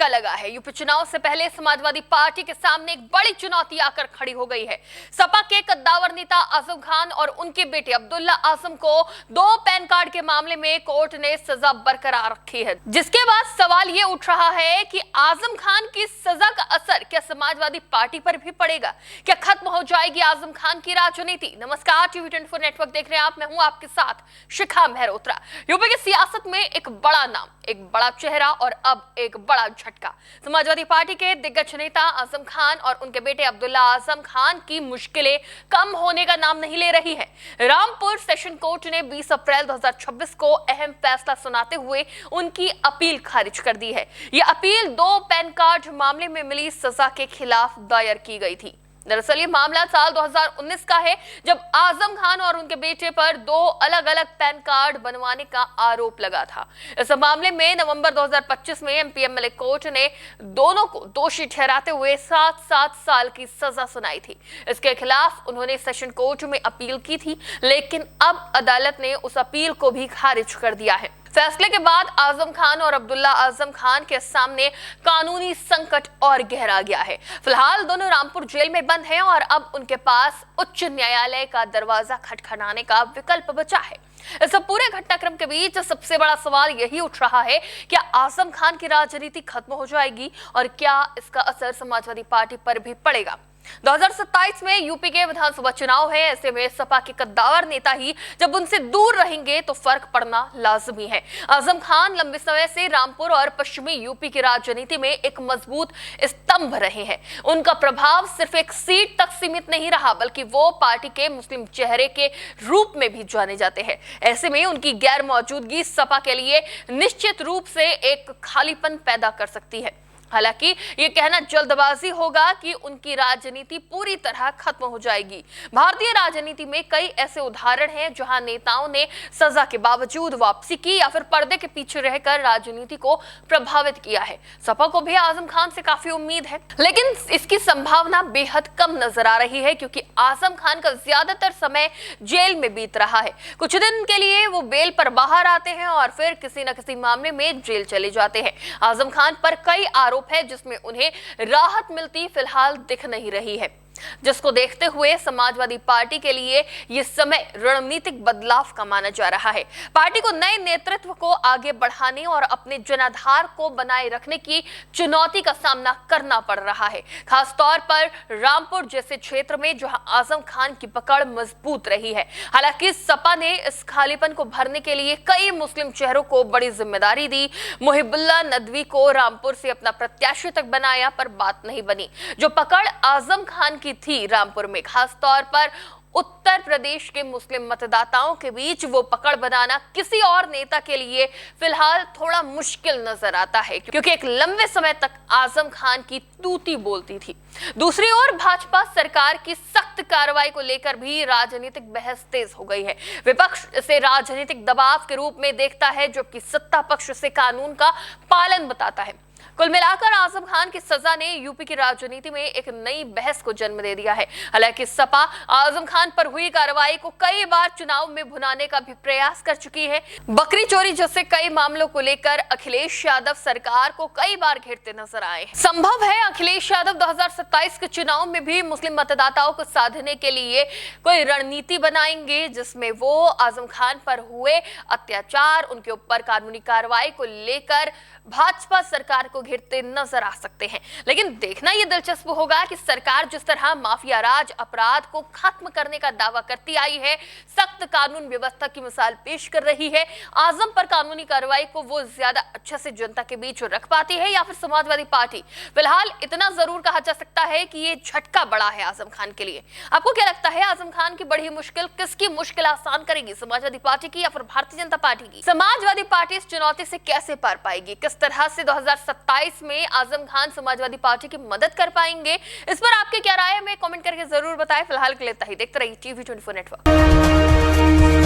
झटका लगा है। यूपी चुनाव से पहले समाजवादी पार्टी के सामने एक बड़ी चुनौती आकर खड़ी हो गई है। सपा के कद्दावर नेता आजम खान और उनके बेटे अब्दुल्ला आजम को 2 पैन कार्ड के मामले में कोर्ट ने सजा बरकरार रखी है, जिसके बाद सवाल ये उठ रहा है कि आजम खान की सजा का असर क्या समाजवादी पार्टी पर भी पड़ेगा? क्या खत्म हो जाएगी आजम खान की राजनीति? नमस्कार, टीवी 24 नेटवर्क देख रहे हैं आप। मैं हूं आपके साथ शिखा मेहरोत्रा। यूपी की सियासत में एक बड़ा नाम, एक बड़ा चेहरा और अब एक बड़ा झटका। समाजवादी पार्टी के दिग्गज नेता आजम खान और उनके बेटे अब्दुल्ला आजम खान की मुश्किलें कम होने का नाम नहीं ले रही है। रामपुर सेशन कोर्ट ने 20 अप्रैल 2026 को अहम फैसला सुनाते हुए उनकी अपील खारिज कर दी है। यह अपील 2 पैन कार्ड मामले में मिली सजा के खिलाफ दायर की गई थी। दरअसल ये मामला साल 2019 का है, जब आजम खान और उनके बेटे पर 2 अलग-अलग पैन कार्ड बनवाने का आरोप लगा था। इस मामले में नवंबर 2025 में एमपीएमएलए कोर्ट ने दोनों को दोषी ठहराते हुए 7 साल की सजा सुनाई थी। इसके खिलाफ उन्होंने सेशन कोर्ट में अपील की थी, लेकिन अब अदालत ने उस अपील को भी खारिज कर दिया है। फैसले के बाद आजम खान और अब्दुल्ला आजम खान के सामने कानूनी संकट और गहरा गया है। फिलहाल दोनों रामपुर जेल में बंद हैं और अब उनके पास उच्च न्यायालय का दरवाजा खटखटाने का विकल्प बचा है। इस पूरे घटनाक्रम के बीच सबसे बड़ा सवाल यही उठ रहा है, क्या आजम खान की राजनीति खत्म हो जाएगी और क्या इसका असर समाजवादी पार्टी पर भी पड़ेगा? 2027 में यूपी के विधानसभा चुनाव है। ऐसे में सपा के कद्दावर नेता ही जब उनसे दूर रहेंगे तो फर्क पड़ना लाजमी है। आजम खान लंबे समय से रामपुर और पश्चिमी यूपी की राजनीति में एक मजबूत स्तंभ रहे हैं। उनका प्रभाव सिर्फ एक सीट तक सीमित नहीं रहा, बल्कि वो पार्टी के मुस्लिम चेहरे के रूप में भी जाने जाते हैं। ऐसे में उनकी गैर मौजूदगी सपा के लिए निश्चित रूप से एक खालीपन पैदा कर सकती है। हालांकि ये कहना जल्दबाजी होगा कि उनकी राजनीति पूरी तरह खत्म हो जाएगी। भारतीय राजनीति में कई ऐसे उदाहरण हैं जहां नेताओं ने सजा के बावजूद वापसी की या फिर पर्दे के पीछे रहकर राजनीति को प्रभावित किया है। सपा को भी आजम खान से काफी उम्मीद है, लेकिन इसकी संभावना बेहद कम नजर आ रही है, क्योंकि आजम खान का ज्यादातर समय जेल में बीत रहा है। कुछ दिन के लिए वो बेल पर बाहर आते हैं और फिर किसी न किसी मामले में जेल चले जाते हैं। आजम खान पर कई आरोप है जिसमें उन्हें राहत मिलती फिलहाल दिख नहीं रही है, जिसको देखते हुए समाजवादी पार्टी के लिए यह समय रणनीतिक बदलाव का माना जा रहा है। पार्टी को नए नेतृत्व को आगे बढ़ाने और अपने जनाधार को बनाए रखने की चुनौती का सामना करना पड़ रहा है, खासतौर पर रामपुर जैसे क्षेत्र में जहां आजम खान की पकड़ मजबूत रही है। हालांकि सपा ने इस खालीपन को भरने के लिए कई मुस्लिम चेहरों को बड़ी जिम्मेदारी दी। मुहिबुल्लाह नदवी को रामपुर से अपना प्रत्याशी तक बनाया, पर बात नहीं बनी। जो पकड़ आजम खान की थी रामपुर में, खास तौर पर उत्तर प्रदेश के मुस्लिम मतदाताओं के बीच वो पकड़ बनाना किसी और नेता के लिए फिलहाल थोड़ा मुश्किल नजर आता है, क्योंकि एक लंबे समय तक आजम खान की तूती बोलती थी। दूसरी ओर भाजपा सरकार की सख्त कार्रवाई को लेकर भी राजनीतिक बहस तेज हो गई है। विपक्ष इसे राजनीतिक दबाव के रूप में देखता है, जबकि सत्ता पक्ष से कानून का पालन बताता है। कुल मिलाकर आजम खान की सजा ने यूपी की राजनीति में एक नई बहस को जन्म दे दिया है। हालांकि सपा आजम खान पर हुई कार्रवाई को कई बार चुनाव में भुनाने का भी प्रयास कर चुकी है। बकरी चोरी जैसे कई मामलों को लेकर अखिलेश यादव सरकार को कई बार घेरते नजर आए। संभव है अखिलेश यादव 2027 के चुनाव में भी मुस्लिम मतदाताओं को साधने के लिए कोई रणनीति बनाएंगे, जिसमें वो आजम खान पर हुए अत्याचार, उनके ऊपर कानूनी कार्रवाई को लेकर भाजपा सरकार को घेरते नजर आ सकते हैं। लेकिन देखना यह दिलचस्प होगा कि सरकार जिस तरह माफिया राज अपराध को खत्म करने का दावा करती आई है, सख्त कानून व्यवस्था की मिसाल पेश कर रही है, आजम पर कानूनी कार्रवाई को वो ज्यादा अच्छे से जनता के बीच रख पाती है या फिर समाजवादी पार्टी। फिलहाल इतना जरूर कहा जा सकता है कि ये झटका बड़ा है आजम खान के लिए। आपको क्या लगता है, आजम खान की बड़ी मुश्किल किसकी मुश्किल आसान करेगी, समाजवादी पार्टी की या फिर भारतीय जनता पार्टी की? समाजवादी पार्टी इस चुनौती से कैसे पार पाएगी? किस तरह से 2027 में आजम खान समाजवादी पार्टी की मदद कर पाएंगे? इस पर आपके क्या राय है, हमें कमेंट करके जरूर बताएं। फिलहाल के लिए इतना ही। देखते रहिए टीवी 24 नेटवर्क।